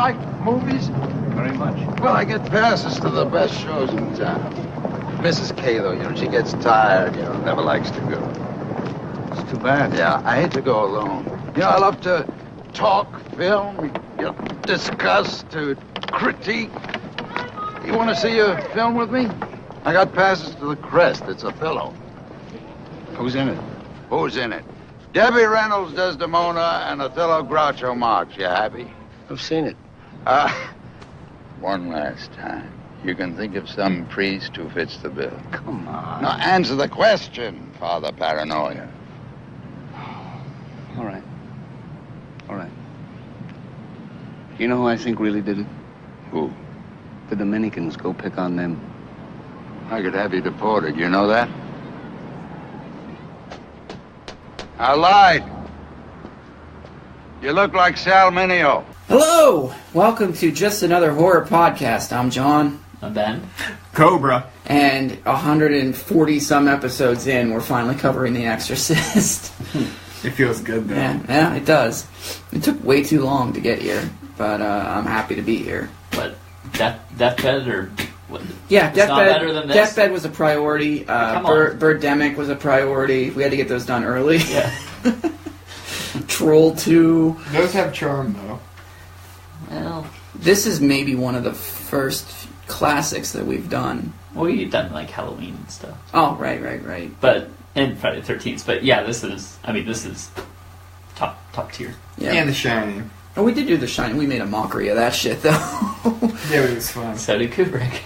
like movies? Very much. Well, I get passes to the best shows in town. Mrs. Kay, though, she gets tired, never likes to go. It's too bad. Yeah, I hate to go alone. I love to talk, film, discuss, to critique. You want to see a film with me? I got passes to the Crest. It's Othello. Who's in it? Who's in it? Debbie Reynolds, Desdemona, and Othello Groucho Marx. You happy? I've seen it. One last time. You can think of some priest who fits the bill. Come on. Now, answer the question, Father Paranoia. All right. All right. You know who I think really did it? Who? The Dominicans. Go pick on them. I could have you deported. You know that? I lied. You look like Sal Mineo. Hello! Welcome to Just Another Horror Podcast. I'm John. I'm Ben. Cobra. And 140-some episodes in, we're finally covering The Exorcist. It feels good, though. Yeah, it does. It took way too long to get here, but I'm happy to be here. What? Deathbed or what? Yeah, It's not better than this? Deathbed was a priority. Birdemic was a priority. We had to get those done early. Yeah. Troll 2. Those have charm, though. Well, This is maybe one of the first classics that we've done. we've done like Halloween and stuff. Oh, right. But, and Friday the 13th. But yeah, this is top tier. Yeah. And The Shining. Oh, we did do The Shining. We made a mockery of that shit, though. Yeah, it was fun. So did Kubrick.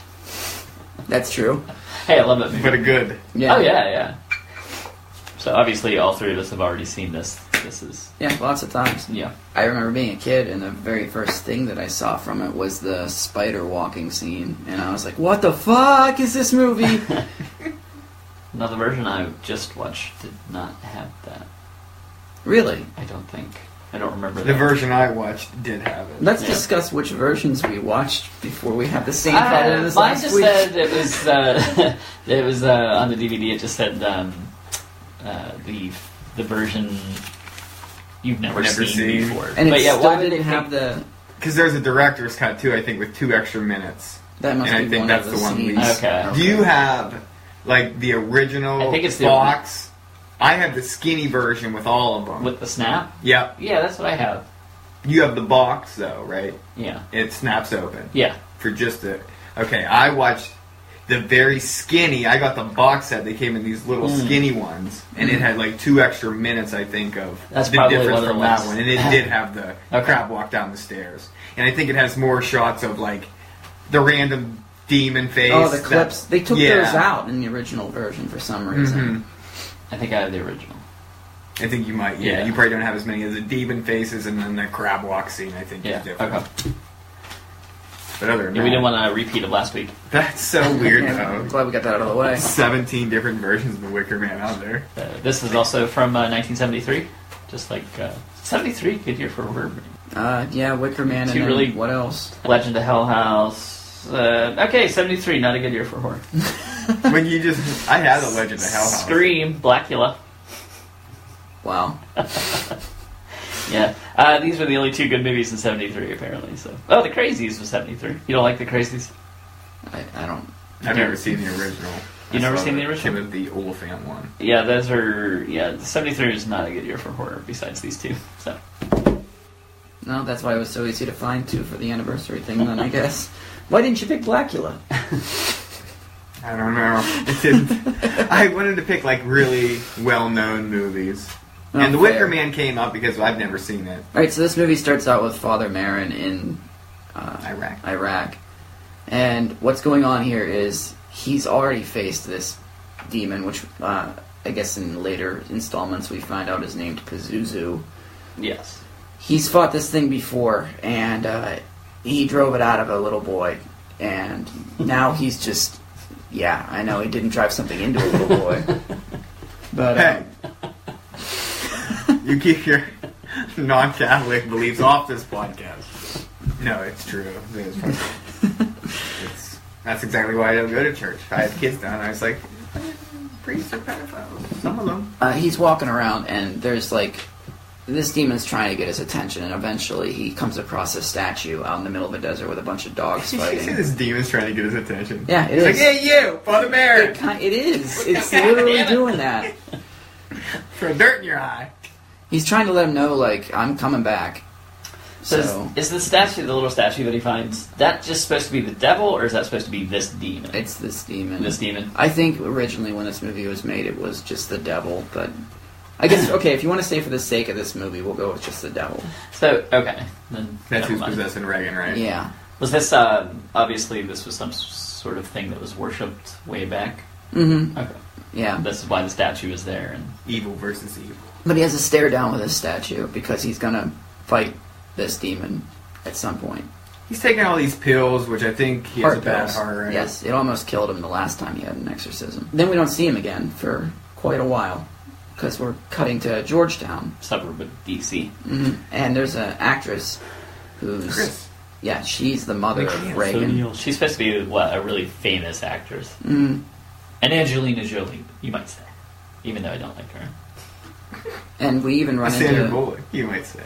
That's true. Hey, I love that movie. But a good. Yeah. Oh, yeah. So obviously all three of us have already seen this. This is... Yeah, lots of times. Yeah. I remember being a kid, and the very first thing that I saw from it was the spider walking scene. And I was like, what the fuck is this movie? Now, the version I just watched did not have that. Really? I don't think. I don't remember The that. version I watched did have it. Let's Yeah. discuss which versions we watched before we had the same problem as mine last just week. said it was it was on the DVD. It just said the version you've never seen before. And but it yeah, still why did didn't they have pick- the... Because there's a director's cut, too, I think, with 2 extra minutes. That must and be I think one that's of the one scenes. least. Okay. Do you have, like, the original I think it's the box? I have the skinny version with all of them. with the snap? Yep. Yeah, that's what I have. You have the box, though, right? Yeah. It snaps open. Yeah. For just a... Okay, I watched the very skinny... I got the box set. They came in these little skinny ones. And it had, like, 2 extra minutes, I think, of That's the probably difference what it from that was. one. And it did have the Okay. crab walk down the stairs. And I think it has more shots of, like, the random demon face. Oh, the clips. They took Yeah. those out in the original version for some reason. I think I have the original. I think you might, yeah. Yeah. You probably don't have as many as the demon faces and then the crab walk scene, I think, Yeah. is different. Okay. But other than Yeah, that, we didn't want to repeat of last week. that's so weird, Yeah, though. I'm glad we got that out of the way. 17 different versions of the Wicker Man out there. This is also from 1973. Just like 73, good year for horror. Yeah, Wicker Man, Two and really- then what else? Legend of Hell House. Okay, 73, not a good year for horror. When you just... I had the Legend of Hell House. Scream, Blackula. Wow. Yeah, these were the only 2 good movies in 73, apparently. So, oh, The Crazies was 73. You don't like The Crazies? I don't... I've never seen the original. You never I saw seen the original? Timothy Olyphant one. Yeah, those are... Yeah, 73 is not a good year for horror, besides these 2. So, No, that's why it was so easy to find 2 for the anniversary thing, then, I guess. Why didn't you pick Blackula? I don't know. It didn't... I wanted to pick, like, really well-known movies. Oh, And The fair. Wicker Man came up because I've never seen it. Alright, so this movie starts out with Father Marin in Iraq. And what's going on here is he's already faced this demon, which I guess in later installments we find out is named Pazuzu. yes. He's fought this thing before, and he drove it out of a little boy. And now he's just... Yeah, I know, he didn't drive something into a little boy. But, Hey! You keep your non-Catholic beliefs off this podcast. No, it's true. That's exactly why I don't go to church. I had kids down, and I was like, priests are pedophiles. Some of them. he's walking around, and there's, like, this demon's trying to get his attention, and eventually he comes across a statue out in the middle of a desert with a bunch of dogs You see fighting. this demon's trying to get his attention. Yeah, it He's is. like, hey, you, Father Bear, It is. It's literally doing that. throw dirt in your eye. He's trying to let him know, like, I'm coming back. So is the statue, the little statue that he finds, that just supposed to be the devil, or is that supposed to be this demon? it's this demon. This demon. I think originally when this movie was made, it was just the devil, but I guess, okay, if you want to say for the sake of this movie, we'll go with just the devil. So, okay. Then That's never who's mind. possessing Reagan, right? Yeah. Was this, obviously, this was some sort of thing that was worshipped way back? Mm-hmm. Okay. Yeah. This is why the statue is there. And Evil versus evil. But he has to stare down with his statue because he's going to fight this demon at some point. He's taking all these pills, which I think he has a Heart bad pills. heart. Right? Yes, it almost killed him the last time he had an exorcism. Then we don't see him again for quite a while because we're cutting to Georgetown. suburb of D.C. Mm-hmm. And there's an actress who's... Chris. Yeah, she's the mother McCann. of Reagan. She's supposed to be, a really famous actress. Mm. And Angelina Jolie, you might say. Even though I don't like her. And we even run Sandra into Bullock, you might say.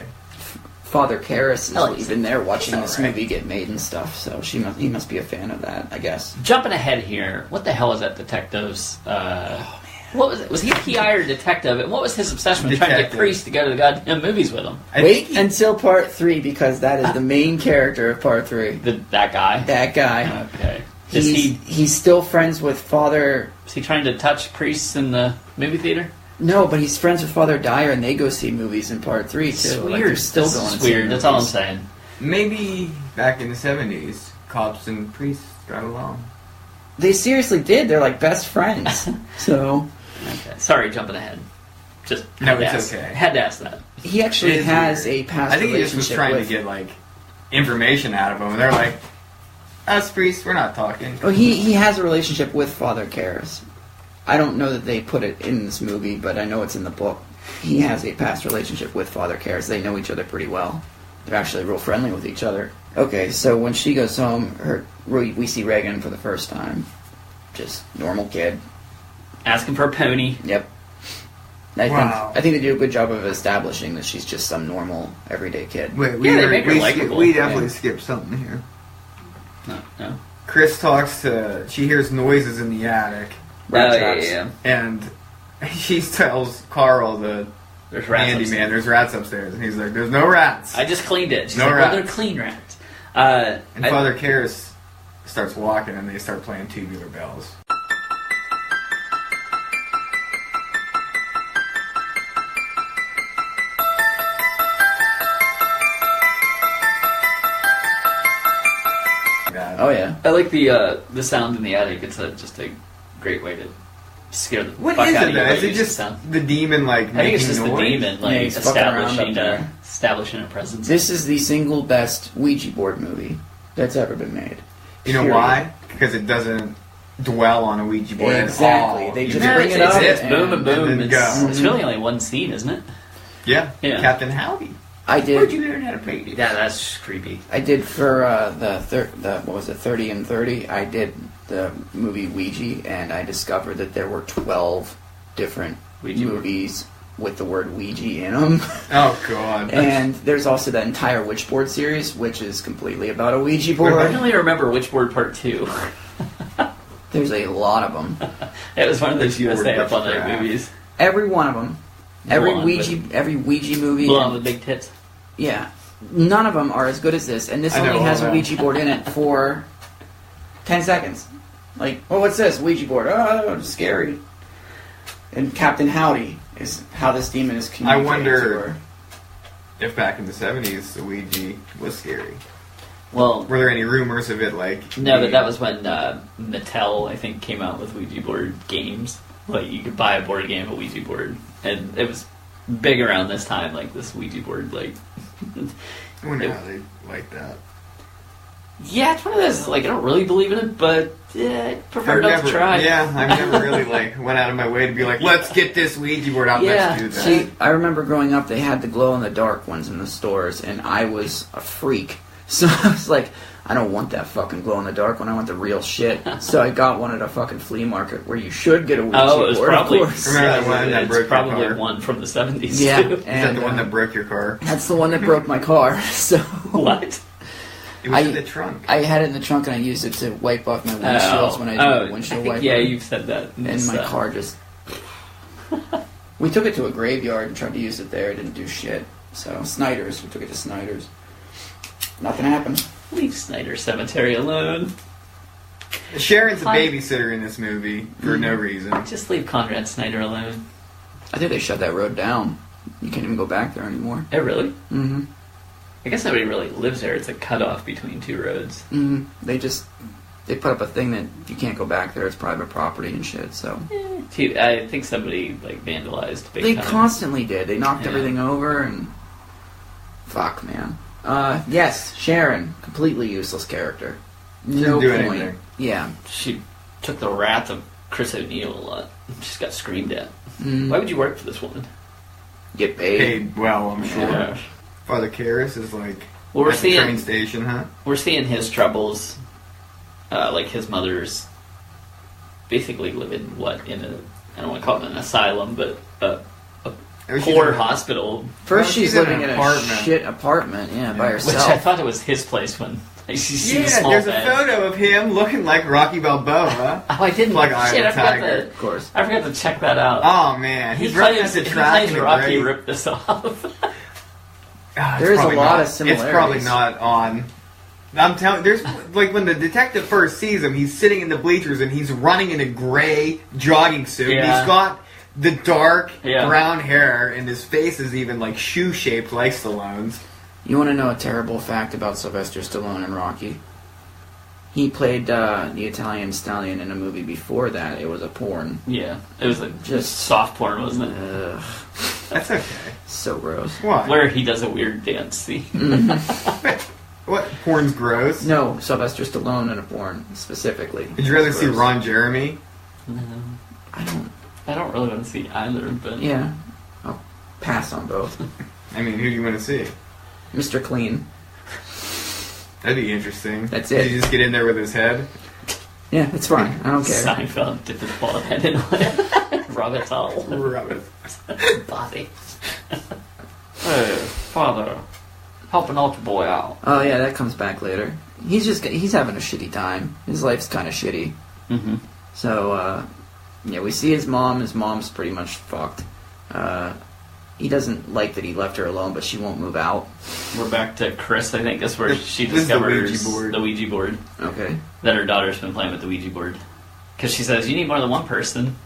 Father Karras is Oh, he's- even there watching he's this all right. movie get made and stuff, so he must be a fan of that, I guess. Jumping ahead here, what the hell is that detective's... What was it? Was he a PI or a detective? And what was his obsession with trying to get Detective. priests to go to the goddamn movies with him? I Wait think until part 3 because that is the main character of part 3. That guy? That guy. Okay. Is He's still friends with Father... is he trying to touch priests in the movie theater? No, but he's friends with Father Dyer and they go see movies in part 3 too. It's Like, weird. they're still This going is to see weird. That's all I'm movies. saying. maybe back in the 70s, cops and priests got along. They seriously did. They're like best friends. So... Okay. Sorry, jumping ahead. Just No, had to it's ask- okay. Had to ask that. He actually It is has weird. a past I think he just was relationship trying with... to get, like, information out of him. And they're like, us priests, we're not talking. Well, he has a relationship with Father Karras. I don't know that they put it in this movie, but I know it's in the book. He has a past relationship with Father Karras. They know each other pretty well. They're actually real friendly with each other. Okay, so when she goes home, we see Reagan for the first time. Just normal kid. Asking for a pony. Yep. Wow. I think they do a good job of establishing that she's just some normal, everyday kid. Wait, Yeah, they make her likable. we definitely Yeah. skipped something here. No. Chris talks to... She hears noises in the attic. Rat Oh, traps. yeah. And she tells Carl, the There's rats handyman, upstairs. there's rats upstairs. And he's like, there's no rats. I just cleaned it. She's No like, well, rats. they're clean rats. And I- Father Karras starts walking and they start playing tubular bells. Oh, yeah. I like the sound in the attic. It's just a great way to scare the What fuck is out it of you. then? by Is it using just sound. the demon, like, I making think it's just noise? the demon, like, Yeah, he's fucking around establishing up there. establishing a presence. This is the single best Ouija board movie that's ever been made. You know Period. why? Because it doesn't dwell on a Ouija board Exactly. at all. They You just No, bring it's, it up It's and- boom and boom. and then It's, go. it's really only one scene, isn't it? Yeah. Yeah. Captain Howdy. I Where'd did. you learn how to play this? Yeah, that's creepy. I did for the what was it, 30 and 30. I did the movie Ouija, and I discovered that there were 12 different Ouija board. movies with the word Ouija in them. Oh, God. And there's also the entire Witchboard series, which is completely about a Ouija I board. can only remember Witchboard Part 2. There's a lot of them. It was one of those Witchboard USA Up All Night witchcraft. movies. Every one of them. Every Blonde Ouija movie. Blonde with big tits. Yeah. None of them are as good as this, and this I know only has all a that. Ouija board in it for 10 seconds. Like, oh, what's this? Ouija board. Oh, it's scary. And Captain Howdy is how this demon is communicating wonder- to her. If back in the 70s, the Ouija was scary. Well, Were there any rumors of it, like... no, but that was when Mattel, I think, came out with Ouija board games. Like, you could buy a board game, a Ouija board. And it was big around this time, like, this Ouija board, like... I wonder how they like that. Yeah, it's one of those, like, I don't really believe in it, but I prefer not to try. Yeah, I've never really, like, went out of my way to be like, let's get this Ouija board out, Yeah, let's do that. See, I remember growing up, they had the glow-in-the-dark ones in the stores, and I was a freak. So I was like, I don't want that fucking glow-in-the-dark one. I want the real shit. So I got one at a fucking flea market where you should get a Ouija board, Oh, it was probably... of course. Remember that one that broke your probably car? one from the 70s, Yeah. too. Is that the one that broke your car? That's the one that broke my car. So What? It was in the trunk. I had it in the trunk and I used it to wipe off my windshields when I did windshield wiper. Yeah, you've said that. And my car just... We took it to a graveyard and tried to use it there. It didn't do shit. So, Snyder's. We took it to Snyder's. Nothing happened. Leave Snyder Cemetery alone. Sharon's a babysitter in this movie for no reason. Just leave Conrad Snyder alone. I think they shut that road down. You can't even go back there anymore. Oh, really? Mm-hmm. I guess nobody really lives there. It's a cutoff between two roads. Mm-hmm. They put up a thing that you can't go back there. It's private property and shit, so... I think somebody, vandalized big They time. constantly did. They knocked everything over and... Fuck, man. Yes, Sharon. Completely useless character. No Didn't do point. anything. Yeah. She took the wrath of Chris O'Neill a lot. She just got screamed at. Mm. Why would you work for this woman? Get paid. Paid well, I'm sure. Yeah. Father Karras is like Well, we're at the train seeing station, huh? his troubles. His mother's basically living in a, I don't want to call it an asylum, but She's poor in a- hospital. First, No, she's she's in living an in a apartment. shit apartment, by Which I herself. thought it was his place when she seen the Yeah, small there's bed. a photo of him looking like Rocky Balboa. Oh, I didn't. Like Eye Shit, of the I forgot Tiger. Of course. I forgot to check that out. Oh man, he he's running plays, at the he track plays in a Rocky. gray- Rip this off. There is a probably lot not- of similarities. It's probably not on. I'm telling. There's like when the detective first sees him, he's sitting in the bleachers and he's running in a gray jogging suit. Yeah. He's got the dark Yeah. brown hair, and his face is even like shoe shaped like Stallone's. You want to know a terrible fact about Sylvester Stallone and Rocky? He played the Italian stallion in a movie before that. It was a porn. Yeah, it was Just- just soft porn, wasn't it? Ugh, That's okay. so gross. Why? Where he does a weird dance scene. What? Porn's gross. No, Sylvester Stallone in a porn, specifically. Would you rather see Gross. Ron Jeremy? I don't... really want to see either, but Yeah. I'll pass on both. I mean, who do you want to see? Mr. Clean. That'd be interesting. That's Did it. you just get in there with his head? Yeah, it's fine. I don't care. Seinfeld dipped his bald head in it. Robert Hall. Rub it. Body. Hey, father, help an altar boy out. Oh, yeah, that comes back later. He's having a shitty time. His life's kind of shitty. Mm-hmm. So, we see his mom. His mom's pretty much fucked. He doesn't like that he left her alone, but she won't move out. We're back to Chris, I think. That's where she This is the discovers Ouija board. the Ouija board. Okay. That her daughter's been playing with the Ouija board. Because she says, you need more than one person.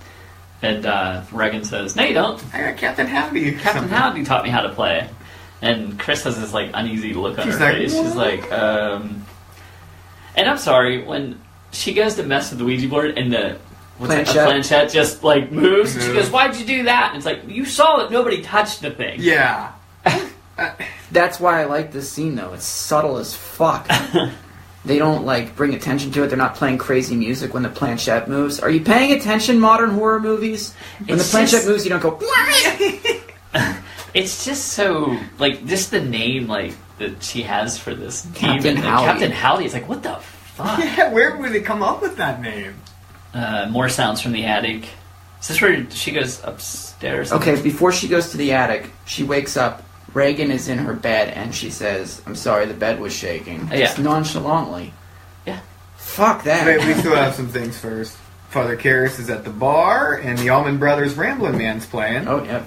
And Regan says, no, you don't. I got Captain Howdy. Captain Howdy taught me how to play. And Chris has this, uneasy look on She's her like, face. She's "What?" like, And I'm sorry, when she goes to mess with the Ouija board and the planchette just, moves, she goes, why'd you do that? And it's like, you saw that nobody touched the thing. Yeah. That's why I like this scene, though. It's subtle as fuck. They don't, bring attention to it. They're not playing crazy music when the planchette moves. Are you paying attention, modern horror movies? When It's the planchette just- moves, you don't go... It's just so, just the name, that she has for this Captain demon. Howdy. Captain Howdy. It's like, what the fuck? Yeah, where would it come up with that name? More sounds from the attic. Is this where she goes upstairs? Okay, before she goes to the attic, she wakes up. Reagan is in her bed, and she says, I'm sorry, the bed was shaking. Yeah. Just nonchalantly. Yeah. Fuck that. Wait, we still have some things first. Father Karras is at the bar, and the Allman Brothers Ramblin' Man's playing. Oh, yeah.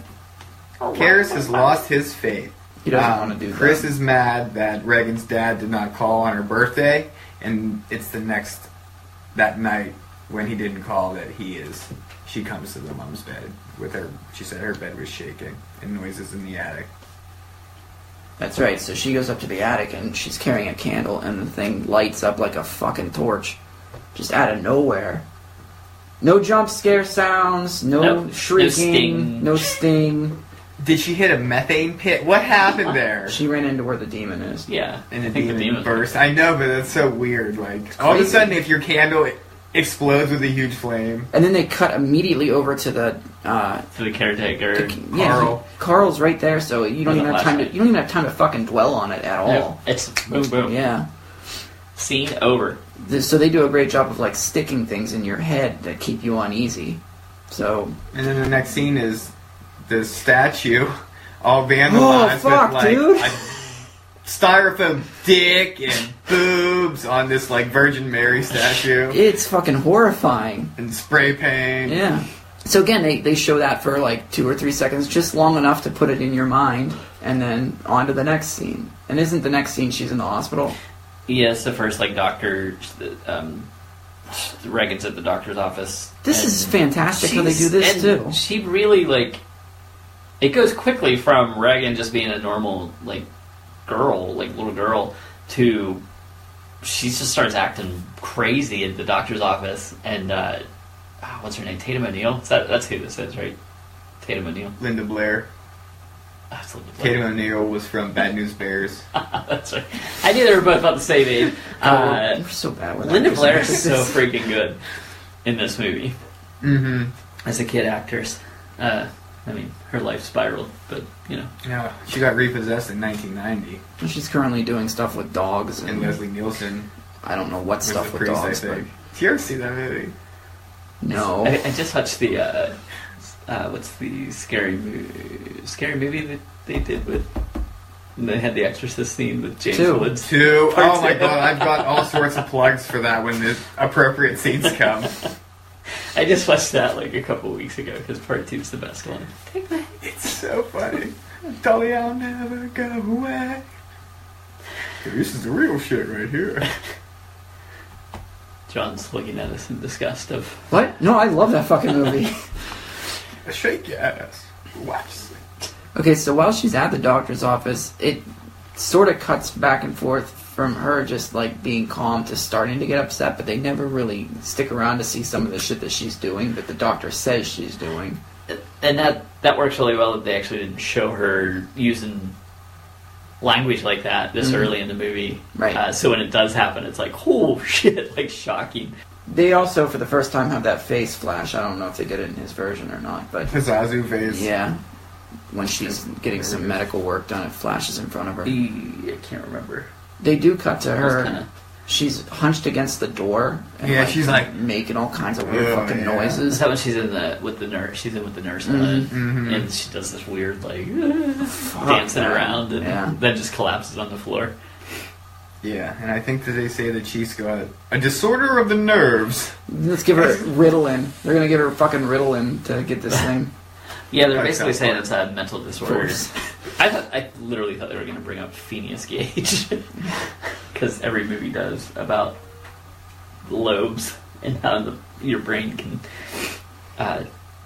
Karras has lost his faith. He doesn't want to do that. Chris is mad that Reagan's dad did not call on her birthday, and it's that night when he didn't call that she comes to the mom's bed with her. She said her bed was shaking and noises in the attic. That's right. So she goes up to the attic, and she's carrying a candle, and the thing lights up like a fucking torch. Just out of nowhere. No jump scare sounds, no Nope. shrieking, No no sting. Did she hit a methane pit? What happened there? She ran into where the demon is. Yeah. And I the think demon burst. I know, but that's so weird. All of a crazy. sudden, if your candle explodes with a huge flame. And then they cut immediately over to the To the caretaker. Carl's right there, so you don't even have time to. You don't even have time to fucking dwell on it at all. No, it's boom boom. Yeah. Scene over. So they do a great job of like sticking things in your head that keep you uneasy. So. And then the next scene is the statue all vandalized Oh fuck, with like dude! a styrofoam dick and boobs on this like Virgin Mary statue. It's fucking horrifying. And spray paint. Yeah. So again, they show that for like 2 or 3 seconds, just long enough to put it in your mind, and then on to the next scene. And isn't the next scene she's in the hospital? Yes, the first like doctor. Reagan's at the doctor's office. This is fantastic how they do this too. She really like. It goes quickly from Reagan just being a normal like girl, like little girl, to she just starts acting crazy at the doctor's office, and what's her name? Tatum O'Neal. That's who this is, right? Tatum O'Neal. Linda Blair. That's Linda Blair. Tatum O'Neal was from Bad News Bears. That's right. I knew they were both about the same age. We're so bad with Linda actors. Blair is so freaking good in this movie. Mm-hmm. As a kid actress. I mean, her life spiraled, but, you know. Yeah, she got repossessed in 1990. She's currently doing stuff with dogs. And Leslie Nielsen. I don't know what was stuff the with priest, dogs, I but... think. Did you ever see that movie? No. I just watched the, what's the scary movie that they did with... They had the Exorcist scene with James Woods. 2. Part Oh my 2. god, I've got all sorts of plugs for that when the appropriate scenes come. I just watched that like a couple weeks ago because part 2 is the best one. It's so funny. Dolly, I'll never go away. This is the real shit right here. John's looking at us in disgust of... What? No, I love that fucking movie. Shake your ass. Watch this. Okay, so while she's at the doctor's office, it sort of cuts back and forth from her just like being calm to starting to get upset, but they never really stick around to see some of the shit that she's doing that the doctor says she's doing. And that works really well that they actually didn't show her using language like that this early in the movie. Right. So when it does happen, it's like, oh shit, like shocking. They also, for the first time, have that face flash. I don't know if they did it in his version or not, but... The Zazu face. Yeah. When she's getting some medical work done, it flashes in front of her. I can't remember. They do cut to her. Kinda... She's hunched against the door. And yeah, she's like... making all kinds of weird fucking noises. Is that when she's with the nurse? She's in with the nurse and she does this weird, like, dancing around and then just collapses on the floor. Yeah, and I think that they say that she's got a disorder of the nerves. Let's give her Ritalin. They're gonna give her fucking Ritalin to get this thing. Yeah, they're basically saying it's a mental disorder. I literally thought they were going to bring up Phineas Gage. Because every movie does about lobes and how your brain can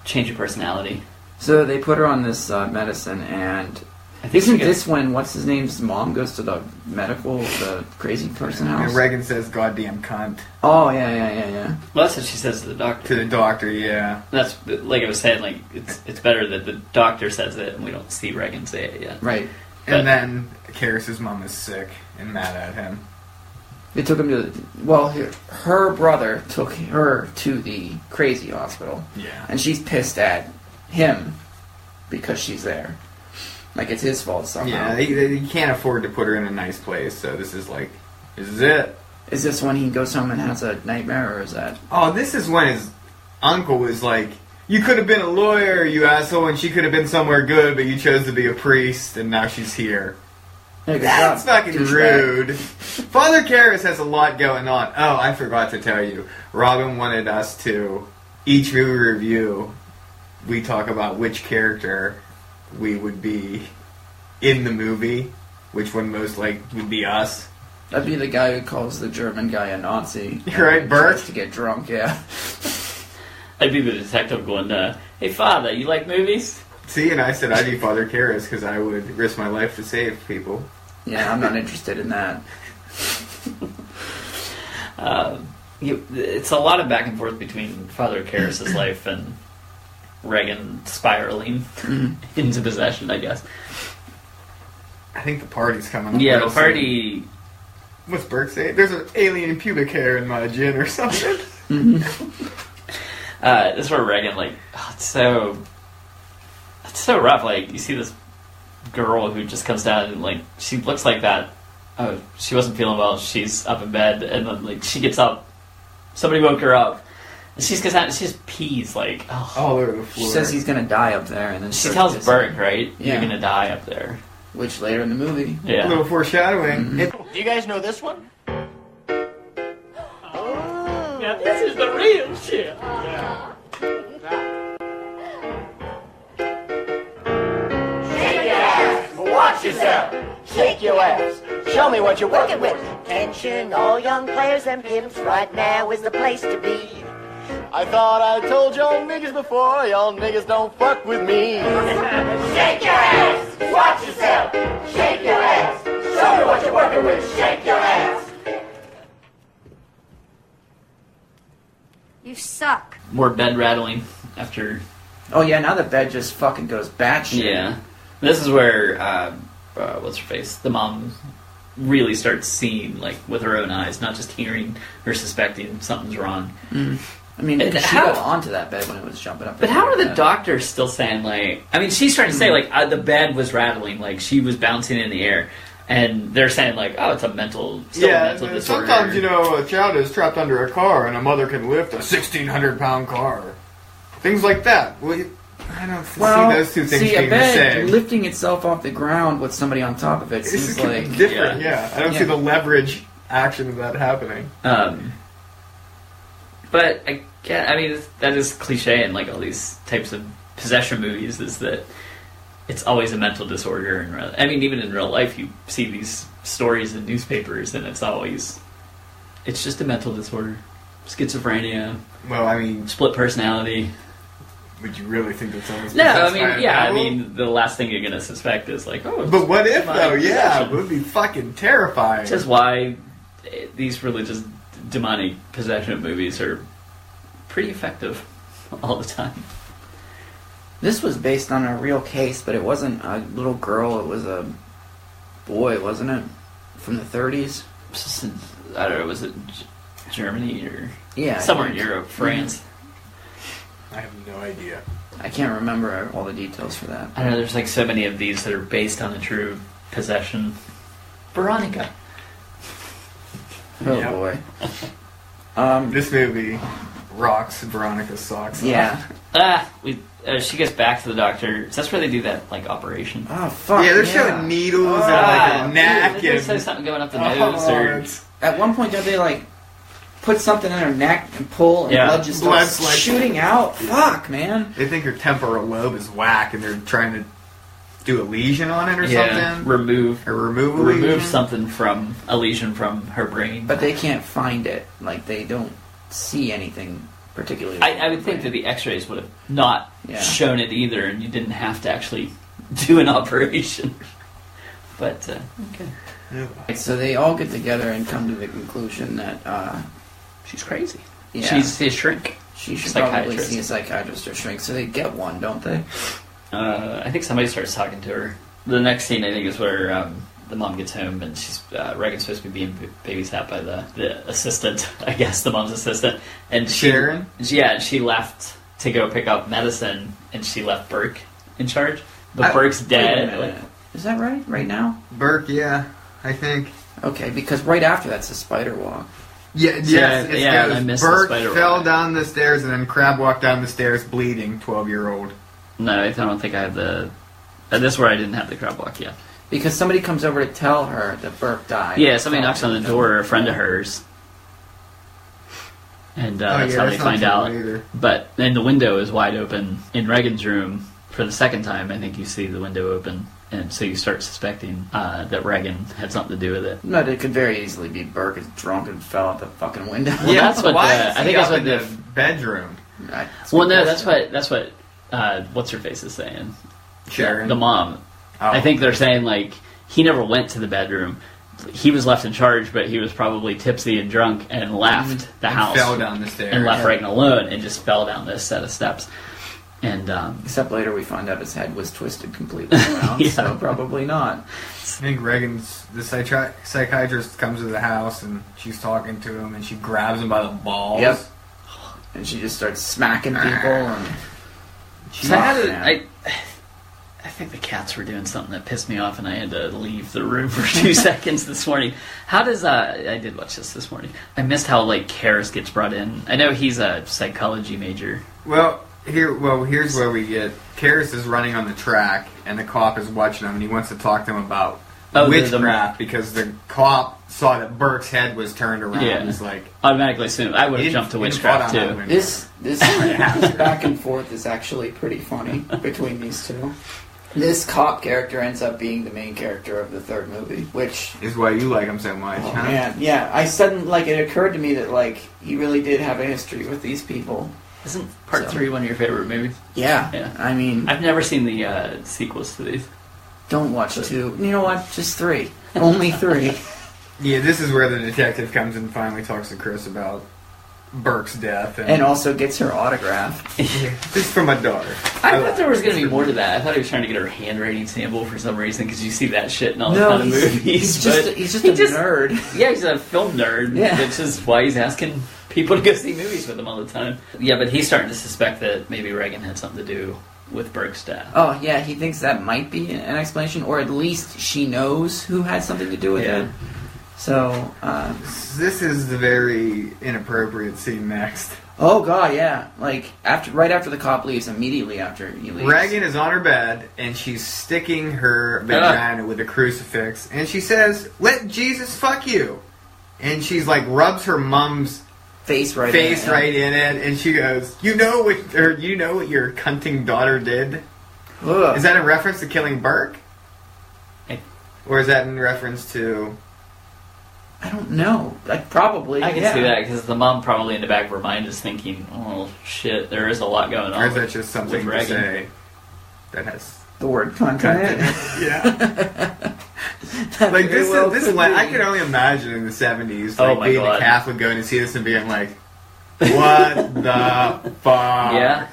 change your personality. So they put her on this medicine, and I think isn't this when what's his name's mom goes to the the crazy person house? And Reagan says, "Goddamn cunt." Oh yeah. Well, that's what she says to the doctor. To the doctor, yeah. That's like I was saying. Like it's better that the doctor says it, and we don't see Reagan say it yet. Right. And then Karis's mom is sick and mad at him. They took him to her brother took her to the crazy hospital. Yeah. And she's pissed at him because she's there. Like it's his fault somehow. Yeah, he can't afford to put her in a nice place, so this is it. Is this when he goes home and has a nightmare, or is that... Oh, this is when his uncle was like, you could have been a lawyer, you asshole, and she could have been somewhere good, but you chose to be a priest, and now she's here. Hey, That's fucking rude. Father Karras has a lot going on. Oh, I forgot to tell you. Robin wanted us to, each movie review, we talk about which character we would be in the movie, which one most would be us. That'd be the guy who calls the German guy a Nazi. You're right, Bert. To get drunk, yeah. I'd be the detective going, hey, Father, you like movies? See, and I said I'd be Father Karras because I would risk my life to save people. Yeah, I'm not interested in that. It's a lot of back and forth between Father Karras' life and Reagan spiraling into possession, I guess. I think the party's coming up. Yeah, the party... What's Bert saying? There's an alien pubic hair in my gin or something. This is where Regan, like, it's so rough. Like, you see this girl who just comes down and, like, she looks like that. Oh, she wasn't feeling well. She's up in bed, and then, like, she gets up. Somebody woke her up. And she goes out and she just pees, like, all over the floor. She says he's gonna die up there, and then she tells Burke, right? Yeah. You're gonna die up there. Which later in the movie. Yeah. A little foreshadowing. Mm-hmm. Do you guys know this one? Yeah, this is the real shit. Shake your ass! Watch yourself! Shake your ass! Show me what you're working with! Attention, all young players and pimps, right now is the place to be. I thought I told y'all niggas before, y'all niggas don't fuck with me. Shake your ass! Watch yourself! Shake your ass! Show me what you're working with! Shake your ass! You suck. More bed rattling after. Oh yeah, now the bed just fucking goes batshit. Yeah. This is where, what's her face? The mom really starts seeing, like, with her own eyes, not just hearing or suspecting something's wrong. Mm. I mean, And she how- got onto that bed when it was jumping up. But how are the doctors still saying, like... I mean, she's trying to say, like, the bed was rattling, like, she was bouncing in the air. And they're saying, like, oh, it's a mental... Still a mental disorder. Sometimes, you know, a child is trapped under a car and a mother can lift a 1,600-pound car. Things like that. Well, I don't see those two things a being the bed same. lifting itself off the ground with somebody on top of it It's seems just like... different, yeah. I don't see the leverage action of that happening. But, I mean, that is cliche in, like, all these types of possession movies, is that it's always a mental disorder. And I mean, even in real life, you see these stories in newspapers, and it's always... It's just a mental disorder. Schizophrenia. Well, I mean... Split personality. Would you really think that's always... No, I mean, yeah, I mean, the last thing you're going to suspect is, like, oh... But what if, though? Yeah, possession. it would be fucking terrifying. Which is why these religious demonic possession movies are pretty effective all the time. This was based on a real case, but it wasn't a little girl, it was a boy, wasn't it? From the 30s? I don't know, was it Germany or... Yeah. Somewhere in Europe, France. I have no idea. I can't remember all the details for that. I don't know, there's like so many of these that are based on a true possession. Veronica. Oh Yep. boy. This movie rocks Veronica's socks Yeah. She gets back to the doctor. That's where they do that, like, operation. Oh, fuck. Yeah, they're showing needles and like a neck They say and... something going up the nose, or... it's- At one point, don't they, like, put something in her neck and pull, and Yeah. blood just Blood's starts like- shooting out? Fuck, man. They think her temporal lobe is whack and they're trying to do a lesion on it or something. remove Or remove a lesion. something from a lesion from her brain. But they can't find it. Like, they don't see anything particularly. I would think that the x-rays would have not Yeah. shown it either, and you didn't have to actually do an operation. But, okay. So they all get together and come to the conclusion that She's crazy. yeah, She's his shrink. she should probably psychiatrist. see a psychiatrist or shrink. So they get one, don't they? I think somebody starts talking to her. The next scene, I think, is where the mom gets home, and she's Regan's supposed to be being babysat by the assistant, I guess, the mom's assistant. And Sharon? She left to go pick up medicine, and she left Burke in charge. But Burke's Wait a dead. minute. Is that right? Right now? Burke, yeah, I think. Okay, because right after that's a spider walk. Yeah, yes, it yeah, goes, I missed the Burke spider fell walk. down the stairs and then Crab walked down the stairs bleeding, 12-year-old. No, I don't think I have the... this is where I didn't have the crab walk yet. Because somebody comes over to tell her that Burke died. Yeah, somebody knocks on the door, a friend of hers. And that's how they find out. Either. But then the window is wide open in Regan's room for the second time. I think you see the window open, and so you start suspecting that Regan had something to do with it. But it could very easily be Burke is drunk and fell out the fucking window. Well, that's what why the- is I he think that's up what in the- the bedroom. Well, no, that's what what's her face is saying. Sharon. The mom. Oh. I think they're saying, like, he never went to the bedroom. He was left in charge, but he was probably tipsy and drunk and left the And house. fell down the stairs. And left Yeah. Regan alone and just fell down this set of steps. And, Except later we find out his head was twisted completely around, Yeah. so probably not. I think the psychiatrist comes to the house and she's talking to him and she grabs him by the balls. Yep. and she just starts smacking people. And So I think the cats were doing something that pissed me off, and I had to leave the room for 2 seconds this morning. How does I did watch this morning. I missed how Karras gets brought in. I know he's a psychology major. Here's where we get Karras is running on the track, and the cop is watching him, and he wants to talk to him about witchcraft because the cop saw that Burke's head was turned around. Yeah. He's like, automatically assumed. I would have jumped to witchcraft too. This back and forth is actually pretty funny between these two. This cop character ends up being the main character of the third movie, which is why you like him so much. Oh man, yeah. It occurred to me that he really did have a history with these people. Isn't Part 3 one of your favorite movies? Yeah. I mean, I've never seen the sequels to these. Don't watch 2. You know what? Just 3. Only 3. Yeah, this is where the detective comes and finally talks to Chris about Burke's death. And also gets her autograph. This is from my daughter. I thought there was going to be more to that. I thought he was trying to get her handwriting sample for some reason, because you see that shit in all the kind of movies. He's just a nerd. Yeah, he's a film nerd, yeah. Which is why he's asking people to go see movies with him all the time. Yeah, but he's starting to suspect that maybe Regan had something to do with Burke's death. Oh, yeah, he thinks that might be an explanation, or at least she knows who had something to do with it. So, this is the very inappropriate scene next. Oh, God, yeah. Right after the cop leaves, immediately after he leaves. Regan is on her bed, and she's sticking her vagina with a crucifix, and she says, "Let Jesus fuck you." And she's rubs her mom's face right in it, and she goes, you know what your cunting daughter did? Ugh. Is that in reference to killing Burke? Or is that in reference to... I don't know. Probably. I can see that, because the mom probably in the back of her mind is thinking, oh shit, there is a lot going on. Or is that just something to say that has... the word cunt in it? Yeah. I can only imagine in the 70s, being a Catholic going to see this and being like, what the fuck? Yeah.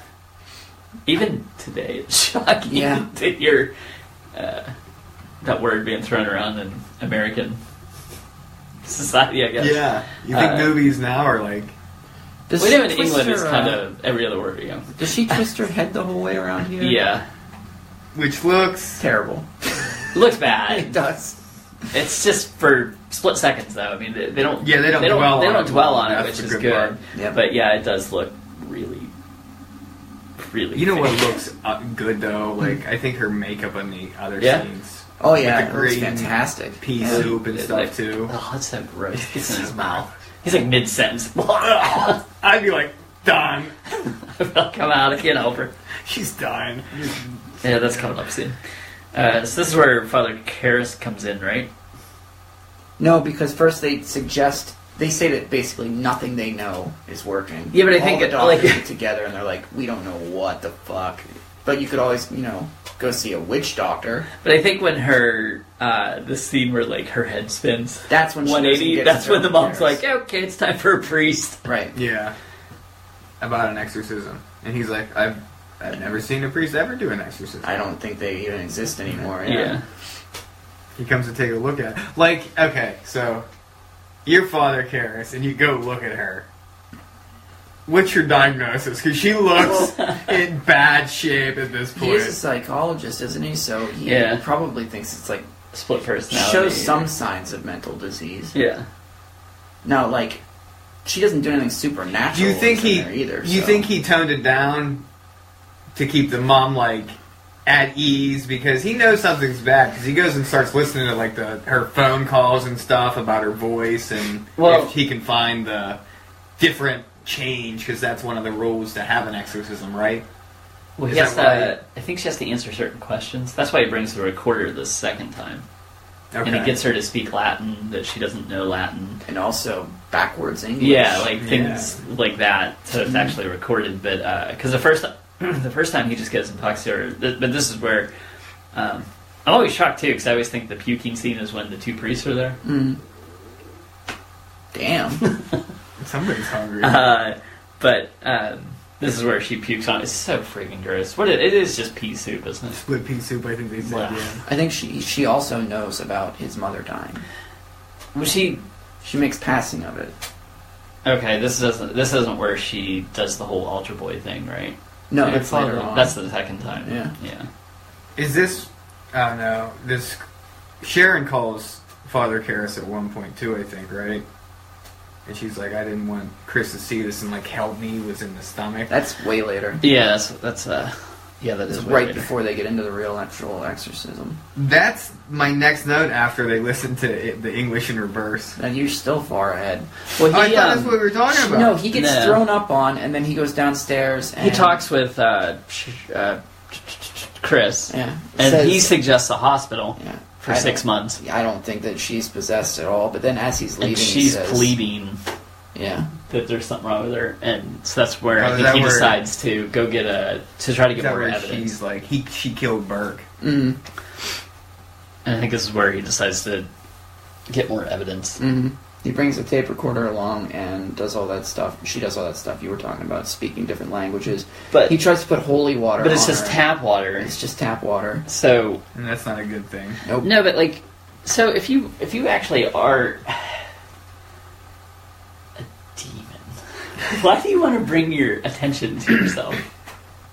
Even today, it's shocking to hear that word being thrown around in American society, I guess. Yeah. You think movies now are like... We know in England it's kind of every other word, Does she twist her head the whole way around here? Yeah. Which looks... terrible. It looks bad. It does. It's just for split seconds, though. I mean, they don't dwell on it, which is good. Yep. But yeah, it does look really, really. You know what looks good though? I think her makeup on the other scenes. Oh yeah, it looks fantastic. Pea soup and stuff too. Oh, that's so gross. He gets in his mouth. He's mid sentence. I'd be done. Come out, I can't help her. She's dying. Yeah, that's coming up soon. So this is where Father Karras comes in, right? No, because first they say that basically nothing they know is working. Yeah, but I All think the doctors get together and they're like, we don't know what the fuck. But you could always, go see a witch doctor. But I think when her, the scene where her head spins, that's when 180. That's when the mom's like, okay, it's time for a priest. Right. Yeah. About an exorcism, and he's like, I've never seen a priest ever do an exorcism. I don't think they even exist anymore. Yeah. He comes to take a look at it. Okay, so you're Father Karras, and you go look at her. What's your diagnosis? Because she looks in bad shape at this point. He is a psychologist, isn't he? So he probably thinks it's split personality. Shows some signs of mental disease. Yeah. Now, she doesn't do anything supernatural. Do you think you think he toned it down to keep the mom at ease, because he knows something's bad, because he goes and starts listening to her phone calls and stuff about her voice, and if he can find the different change, because that's one of the rules to have an exorcism, right? Well, I think she has to answer certain questions. That's why he brings the recorder the second time. Okay. And he gets her to speak Latin, that she doesn't know Latin. And also backwards English. Yeah, things like that, so it's actually recorded. But, because the first time he just goes and talks to her, but this is where, I'm always shocked too, because I always think the puking scene is when the two priests are there. Mm. Damn. Somebody's hungry. But this is where she pukes on. It's so freaking gross. It is just pea soup, isn't it? Split pea soup, I think they said. Yeah. I think she also knows about his mother dying. Was she makes passing of it. Okay, this isn't where she does the whole altar boy thing, right? No, Yeah, that's later on. That's the second time. Yeah. Yeah. Is this? I don't know. This Sharon calls Father Karras at one point too, I think, right? And she's like, "I didn't want Chris to see this," and like, "Help me" was in the stomach. That's way later. Yeah, that It's is right later. before they get into the real actual exorcism. That's my next note after they listen to the English in reverse. And you're still far ahead. Well, I thought that's what we were talking about. No, he gets No. thrown up on, and then he goes downstairs. And He talks with Chris, Yeah, and says- he suggests a hospital Yeah, for I 6 don't- months. I don't think that she's possessed at all. But then as he's leaving, And he she's says, pleading Yeah, that there's something wrong with her, and so that's where Oh, I is think that he where- decides to go to try to Is get that more where evidence. she's like, she killed Burke. mm-hmm. And I think this is where he decides to get more evidence. Mm-hmm. He brings a tape recorder along and does all that stuff. She does all that stuff you were talking about, speaking different languages. But He tries to put holy water. but it's on just her. tap water. It's just tap water. So And that's not a good thing. Nope. no, but like, so if you actually are a demon, why do you want to bring your attention to yourself?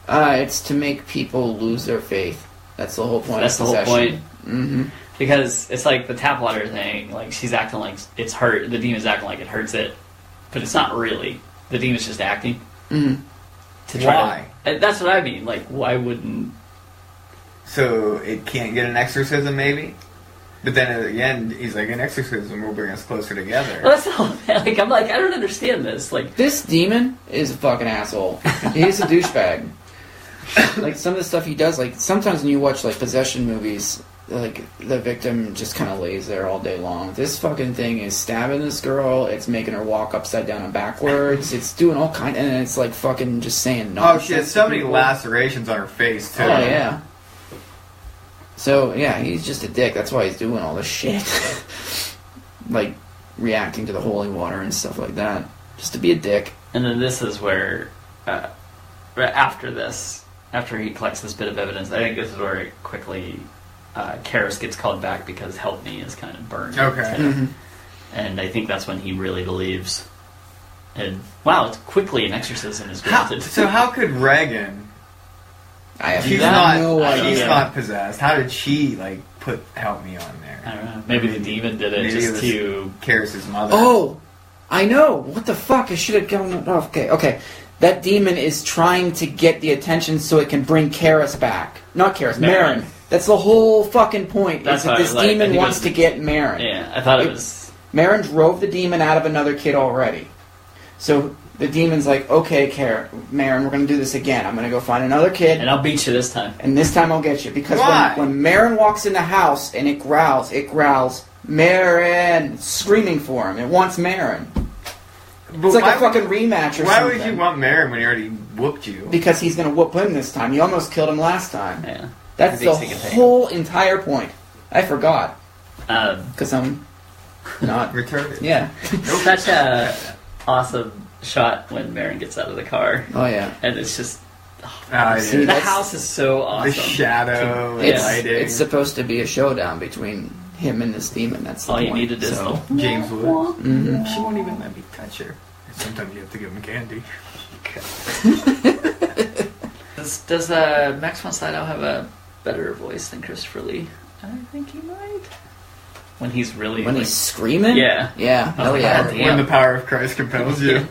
It's to make people lose their faith. That's the whole point. That's the of whole possession. point. Mm-hmm. Because it's like the tap water thing. Like she's acting like it's hurt. The demon's acting like it hurts it, but it's not really. The demon's just acting. Mm-hmm. To try Why? To, that's what I mean. Like, why wouldn't? So it can't get an exorcism, maybe? But then at the end, he's like, an exorcism will bring us closer together. Well, that's the whole thing. Like, I'm like, I don't understand this. Like, This demon is a fucking asshole. He's a douchebag. Like some of the stuff he does, like sometimes when you watch like possession movies, like the victim just kind of lays there all day long. This fucking thing is stabbing this girl. It's making her walk upside down and backwards. It's doing all kind, and it's like fucking just saying Oh, nonsense. she has so many lacerations on her face, too. Oh yeah. So yeah, he's just a dick. That's why he's doing all this shit, like reacting to the holy water and stuff like that, just to be a dick. and then this is where, after this, after he collects this bit of evidence, I think this is where it quickly, Karras gets called back because "Help Me" is kind of burned. Okay. Mm-hmm. And I think that's when he really believes. And wow, it's quickly an exorcism is granted. So how could Regan... I have She's no not. idea. She's not possessed. How did she like put "Help Me" on there? I don't know. Maybe the demon did it Maybe just it was to. Karras' mother. Oh, I know. What the fuck? I should have gone. Oh, okay. That demon is trying to get the attention so it can bring Karras back. Not Karras, Marin. Marin. That's the whole fucking point. That's Is that what I this was like. I demon think it wants was- to get Marin. Yeah, I thought it was. Marin drove the demon out of another kid already. So the demon's like, okay, Marin, we're going to do this again. I'm going to go find another kid, And I'll beat you this time. and this time I'll get you. Because Why? when Marin walks in the house and it growls, Marin, it's screaming for him. It wants Marin. But It's like why a fucking rematch or Why something. would you want Marin when he already whooped you? Because he's going to whoop him this time. He almost killed him last time. Yeah. That's He the thinks he can take whole entire point. I forgot. him. Because I'm not... Retarded. Yeah. Such a awesome shot when Marin gets out of the car. Oh, yeah. And it's just. I See, did. The that's- house is so awesome. The shadow and Yeah. lighting. It's supposed to be a showdown between him and this demon. That's the All point. you needed is so, the. James Wood. Mhm. She won't even let me touch her. Sometimes you have to give him candy. Does Max von Sydow have a better voice than Christopher Lee? I think he might. When he's really. When like, he's screaming? Yeah. Yeah. I was Oh, like, yeah. God damn. When the power of Christ compels you.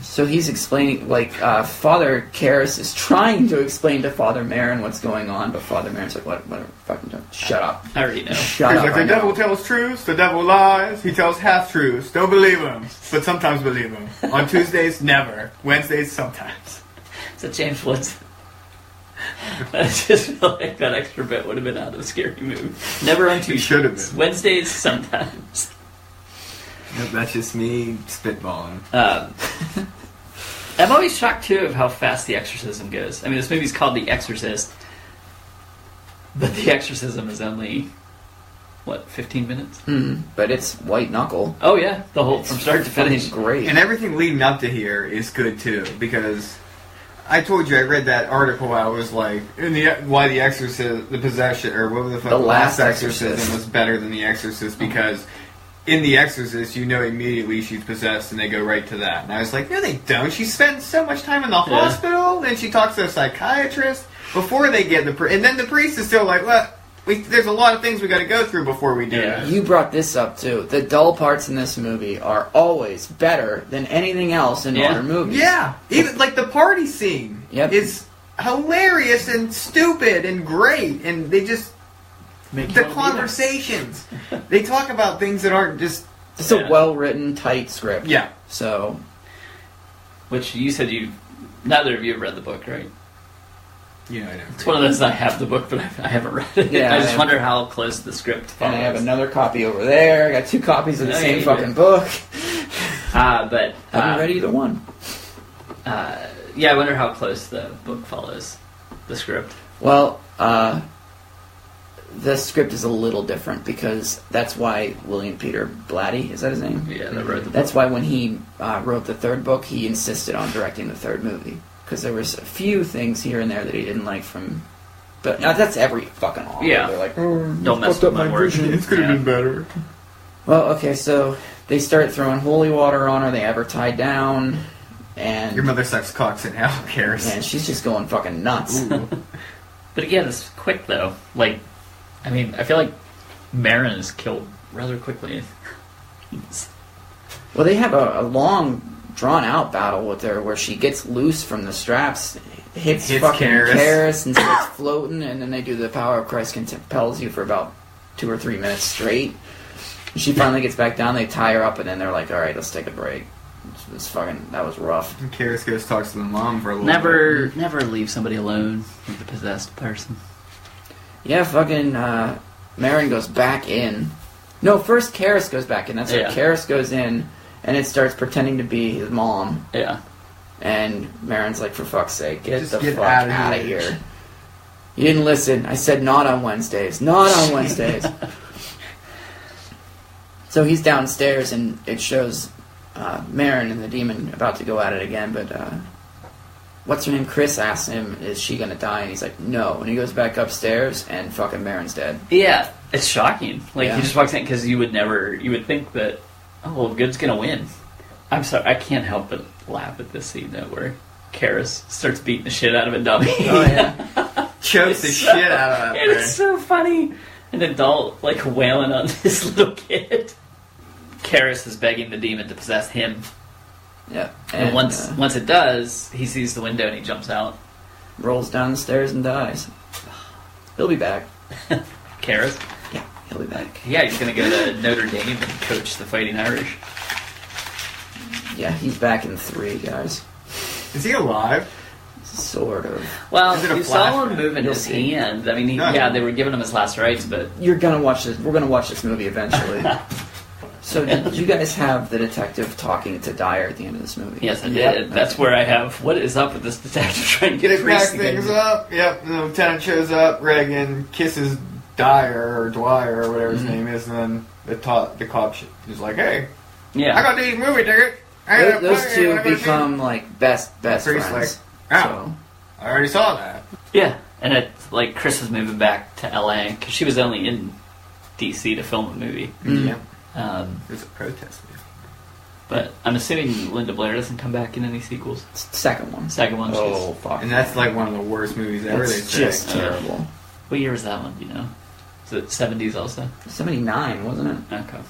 So he's explaining, like, Father Karras is trying to explain to Father Marin what's going on, but Father Marin's like, whatever, fucking don't. Shut up. I already know. Shut He's up. like, I the know." devil tells truths, the devil lies, he tells half-truths. Don't believe him, but sometimes believe him. On Tuesdays, never. Wednesdays, sometimes. It's a James Woods. I just feel like that extra bit would have been out of Scary Movie. Never on Tuesdays. should have been. Wednesdays, sometimes. Nope, that's just me spitballing. I'm always shocked, too, of how fast the exorcism goes. I mean, this movie's called The Exorcist, but the exorcism is only, 15 minutes? But it's white knuckle. Oh, yeah, the whole, from start to finish. Fucking great. And everything leading up to here is good, too, because I told you I read that article. I was like, why the Exorcist, the possession, or what was the fuck, The Last Exorcism Exorcist. was better than the Exorcist because in The Exorcist, you know immediately she's possessed, and they go right to that. And I was like, no, they don't. She spends so much time in the hospital, then she talks to a psychiatrist before they get the priest. And then the priest is still like, well, there's a lot of things we got to go through before we do that. You brought this up, too. The dull parts in this movie are always better than anything else in modern movies. Yeah. Even, like, the party scene is hilarious and stupid and great, and they just... the conversations. They talk about things that aren't just... It's a well-written, tight script. Yeah. So... Which you said neither of you have read the book, right? Yeah, I know. It's one of those, I have the book, but I haven't read it. Yeah, I just wonder how close the script follows. And I have another copy over there. I got 2 copies of the same fucking book. But... I haven't read either one. Yeah, I wonder how close the book follows the script. Well, the script is a little different because that's why William Peter Blatty, is that his name? Yeah, that wrote the book. That's why when he wrote the 3rd book, he insisted on directing the 3rd movie. Because there was a few things here and there that he didn't like from... But that's every fucking author. Yeah. They're like, don't mess with my work. It could have been better. Well, okay, so they start throwing holy water on her. They have her tied down. And... Your mother sucks cocks and hell cares. Man, she's just going fucking nuts. But again, it's quick, though. Like, I mean, I feel like Marin is killed rather quickly. Well, they have a long, drawn-out battle with her where she gets loose from the straps, hits fucking Karis and starts floating, and then they do the power of Christ compels you for about 2 or 3 minutes straight. She finally gets back down, they tie her up, and then they're like, alright, let's take a break. That was rough. And Karis goes talks to the mom for a little bit. Never leave somebody alone with a possessed person. Yeah, fucking Marin goes back in. No, first Karis goes back in. That's right. Karis goes in, and it starts pretending to be his mom. Yeah. And Marin's like, for fuck's sake, get the fuck out of here. You didn't listen. I said not on Wednesdays. Not on Wednesdays. So he's downstairs, and it shows Marin and the demon about to go at it again, but what's her name? Chris asks him, is she gonna die? And he's like, no. And he goes back upstairs, and fucking Marin's dead. Yeah, it's shocking. Like, he just walks in, because you would think that, oh, well, good's gonna win. I'm sorry, I can't help but laugh at this scene, though, where Karis starts beating the shit out of a dummy. Oh, yeah. Chokes the shit out of that thing. And it's so funny. An adult, like, wailing on this little kid. Karis is begging the demon to possess him. Yeah. And once it does, he sees the window and he jumps out. Rolls down the stairs and dies. He'll be back. Karis? Yeah, he'll be back. Yeah, he's going to go to Notre Dame and coach the Fighting Irish. Yeah, he's back in 3, guys. Is he alive? Sort of. Well, you saw him moving his hand. I mean, they were giving him his last rites, but... You're going to watch this. We're going to watch this movie eventually. So did you guys have the detective talking to Dyer at the end of this movie? Yes, I did. That's where I have, what is up with this detective trying to get it back things up. Yep, the lieutenant shows up, Reagan kisses Dyer or Dwyer or whatever his name is, and then the cop is like, hey, I got these movie tickets. Those two become like best friends. Like, oh, I already saw that. Yeah, and it's like Chris is moving back to LA because she was only in DC to film the movie. Mm-hmm. Yeah. There's a protest movie. But I'm assuming Linda Blair doesn't come back in any sequels. Second one. Oh, fuck. And that's like one of the worst movies ever. It's just terrible. What year was that one, do you know? Was it 70s also? 79, wasn't it? Okay.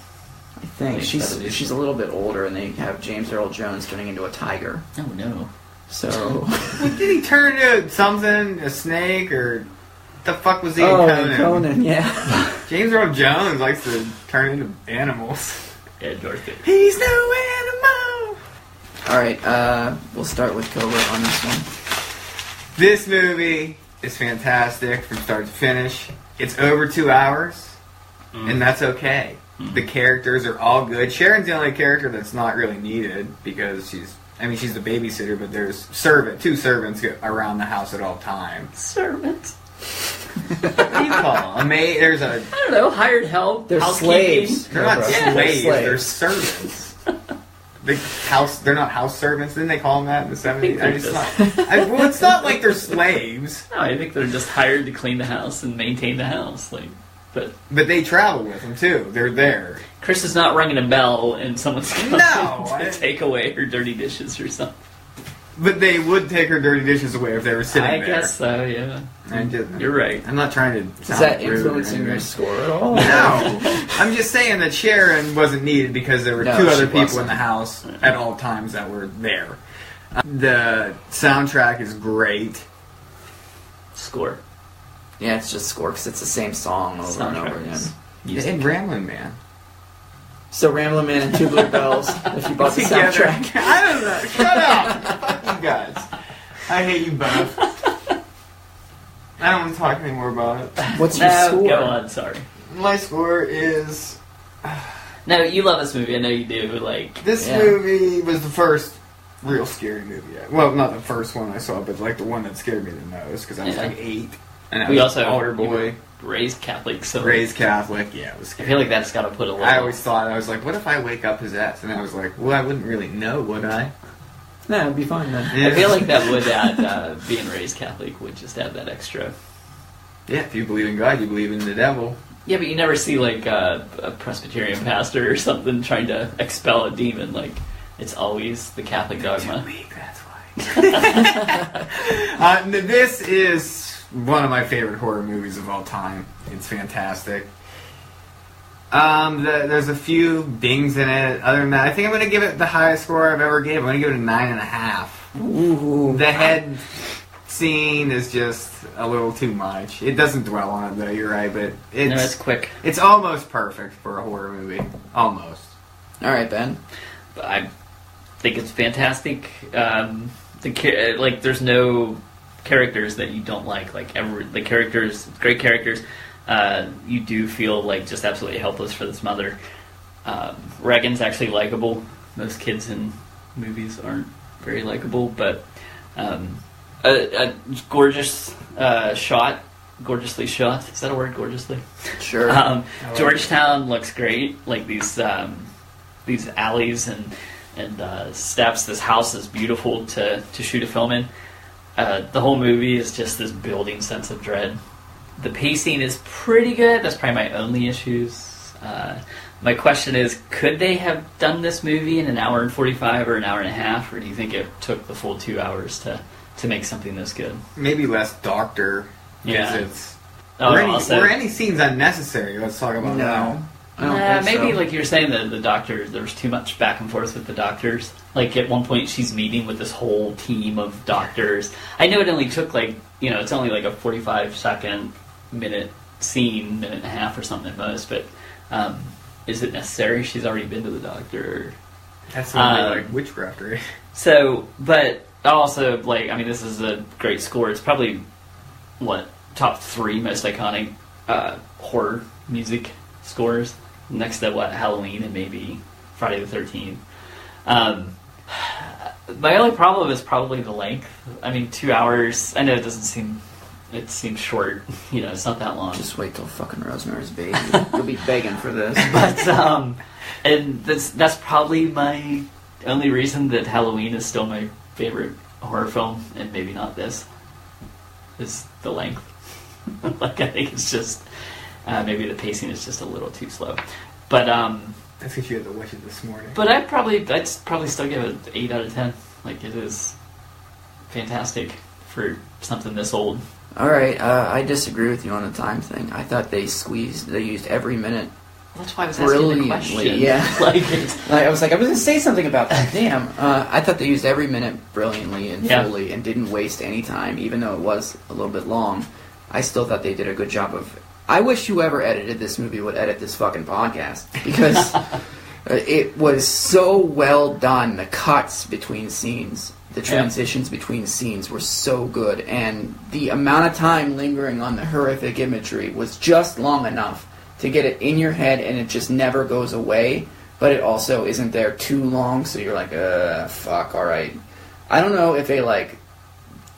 I think. She's a little bit older, and they have James Earl Jones turning into a tiger. Oh, no. So... Did he turn into something? A snake? Or... the fuck was he in Conan, yeah. James Earl Jones likes to turn into animals. Yeah, Dorothy. He's no animal! Alright, we'll start with Cobra on this one. This movie is fantastic from start to finish. It's over 2 hours, and that's okay. The characters are all good. Sharon's the only character that's not really needed, because she's the babysitter, but there's two servants around the house at all times. Servants? What do you call them? There's a... I don't know, hired help. They're slaves. They're not slaves, they're servants. They're not house servants. Didn't they call them that in the 70s? It's not like they're slaves. No, I think they're just hired to clean the house and maintain the house. Like, But they travel with him too. They're there. Chris is not ringing a bell and someone's coming No, to take away her dirty dishes or something. But they would take her dirty dishes away if they were sitting there. I guess so, yeah. You're right. I'm not trying to sound Is that rude or influencing anything. your score at all? No. I'm just saying that Sharon wasn't needed because there were No, two she other people wasn't. in the house at all times that were there. The soundtrack is great. Score. Yeah, it's just score because it's the same song over and over again. And Ramblin' Man. So Ramblin' Man and Tubular Bells, if you bought the soundtrack. I don't know. Shut up. Fuck you guys. I hate you both. I don't want to talk anymore about it. What's your No, score? go on, sorry. My score is... No, you love this movie, I know you do. Like, This Yeah. movie was the first real scary movie. Well, not the first one I saw, but like the one that scared me the most because I was Yeah. like 8. And I we was also an older you were boy. raised Catholic, so Raised Catholic, yeah, it was I scary. feel like that's got to put a little. I always thought, I was like, what if I wake up possessed? And I was like, well, I wouldn't really know, would I? No, it'd be fine then. Yeah. I feel like that would add being raised Catholic would just add that extra. Yeah, if you believe in God, you believe in the devil. Yeah, but you never see like a Presbyterian pastor or something trying to expel a demon. Like it's always the Catholic dogma. Weak, that's why. This is one of my favorite horror movies of all time. It's fantastic. There's a few dings in it. Other than that, I think I'm going to give it the highest score I've ever given. I'm going to give it a 9.5. Ooh. The head scene is just a little too much. It doesn't dwell on it though. You're right, but No, it's quick. it's almost perfect for a horror movie. Almost. All right, Ben. But I think it's fantastic. There's no characters that you don't like. Like the characters, great characters. You do feel like just absolutely helpless for this mother. Regan's actually likable. Most kids in movies aren't very likable, but a gorgeous gorgeously shot. Is that a word? Gorgeously. Sure. Georgetown looks great. Like these alleys and steps. This house is beautiful to shoot a film in. The whole movie is just this building sense of dread. The pacing is pretty good. That's probably my only issues. My question is, could they have done this movie in an hour and 45 or an hour and a half, or do you think it took the full 2 hours to make something this good? Maybe less doctor Yeah. visits. Oh, Were any scenes unnecessary? Let's talk about that. No. I don't think maybe so. like you were saying, the doctors, there was too much back and forth with the doctors. Like at one point she's meeting with this whole team of doctors. I know it only took it's only like a 45-second minute scene, minute and a half or something at most, but is it necessary? She's already been to the doctor. That's like witchcraft, right? So, but also, this is a great score. It's probably, top 3 most iconic horror music scores. Next to, Halloween and maybe Friday the 13th. My only problem is probably the length. 2 hours, I know it seems short. It's not that long. Just wait till fucking Rosemary's Baby. You'll be begging for this. But, and that's probably my only reason that Halloween is still my favorite horror film, and maybe not this, is the length. I think it's just, maybe the pacing is just a little too slow. But, That's because you had to watch it this morning. but I'd probably still give it 8 out of 10. It is fantastic for something this old. All right, I disagree with you on the time thing. I thought they used every minute Well, that's why I was asking the brilliantly. question. Yeah. It's, I was going to say something about that. Damn. I thought they used every minute brilliantly and Yeah. fully and didn't waste any time, even though it was a little bit long. I still thought they did a good job of... I wish whoever edited this movie would edit this fucking podcast, because it was so well done. The cuts between scenes, the transitions between scenes were so good, and the amount of time lingering on the horrific imagery was just long enough to get it in your head, and it just never goes away, but it also isn't there too long, so you're like, fuck, alright. I don't know if they,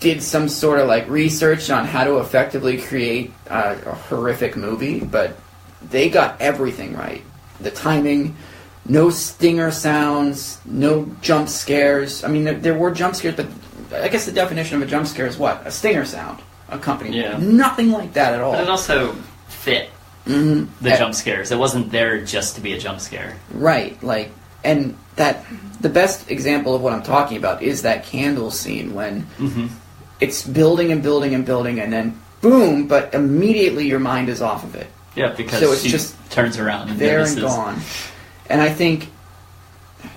did some sort of, research on how to effectively create a horrific movie, but they got everything right. The timing, no stinger sounds, no jump scares. There were jump scares, but I guess the definition of a jump scare is what? A stinger sound accompanied. Yeah. Nothing like that at all. but it also fit. Mm-hmm. the jump scares. It wasn't there just to be a jump scare. Right, like, and that the best example of what I'm talking about is that candle scene when it's building and building and building, and then boom, but immediately your mind is off of it. Yeah, because so it's she just turns around and there notices. and gone. And I think,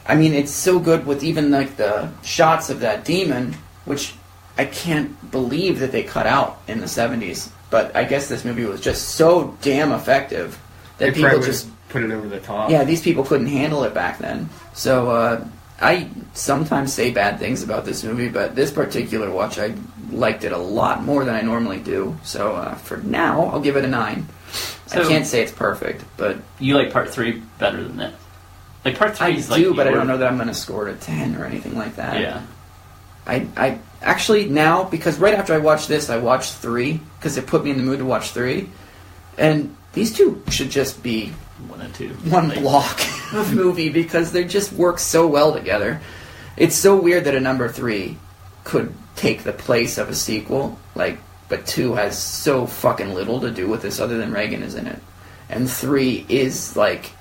I mean, it's so good with even like the shots of that demon, which I can't believe that they cut out in the 70s. But I guess this movie was just so damn effective that They people probably just... put it over the top. Yeah, these people couldn't handle it back then. So I sometimes say bad things about this movie, but this particular watch, I liked it a lot more than I normally do. So for now, I'll give it a 9. So I can't say it's perfect, but... You like part 3 better than that? Like part 3 I is do, like... but I don't know that I'm going to score it a 10 or anything like that. Yeah. I actually now, because right after I watched this, I watched 3, because it put me in the mood to watch 3. And these two should just be 1 and 2. one Like, block of movie, because they just work so well together. It's so weird that a number 3 could take the place of a sequel, like, but 2 has so fucking little to do with this other than Reagan is in it. And 3 is, like,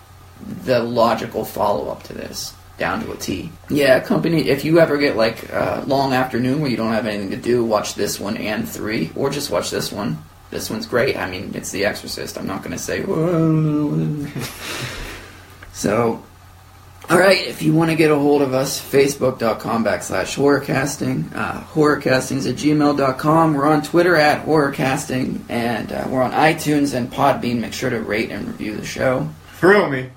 the logical follow-up to this, down to a T. Yeah, company, if you ever get, like, a long afternoon where you don't have anything to do, watch this one and 3, or just watch this one. This one's great. I mean, it's The Exorcist. I'm not going to say... So... Alright, if you want to get a hold of us, facebook.com/horrorcasting, horrorcastings@gmail.com. We're on Twitter @horrorcasting, and we're on iTunes and Podbean. Make sure to rate and review the show. Thrill me.